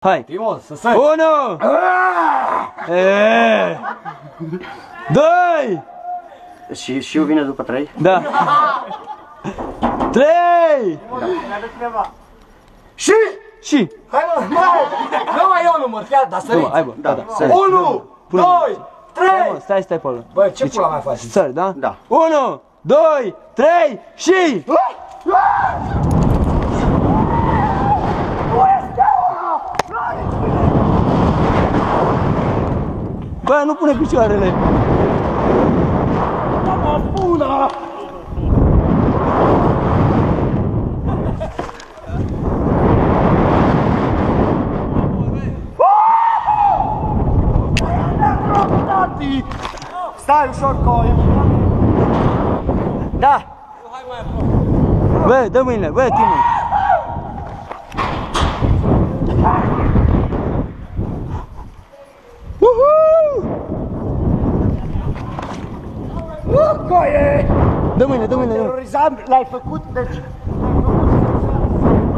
Hai! Timon, să stai! 1! 2! Și eu vine după 3? Da! 3! Și! Și! Hai mă, nu mai eu număr, chiar, dar săriți! Hai bă, da. 1, 2, 3! Stai pe ăla. Bă, ce pula mai faci? Sări, da? Da. 1, 2, 3 și... Bă, nu pune picioarele! Stai ușor, coi! Da! Bă, dă mâinile, bă, Timon! Coie! Dă mâinile, dă mâinile! Terorizam, l-ai făcut, deci...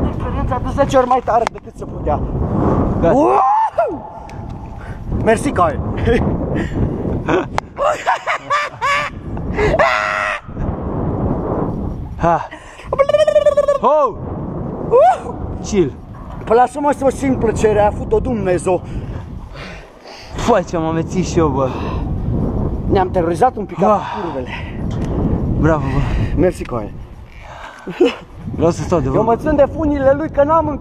Experiența de 10 ori mai tare decât se putea. Gata. Mersi, coie! Ha! Ho! Chill! Păi lasă-mă să o simt plăcerea, a făcut-o Dumnezeu. Fai ce m-am mețit și eu, bă! Ne-am terorizat un pic cu curvele. Bravo, bă! Mersi, coie! Vreau să stau de Eu vorbă. mă țin de funile lui că n-am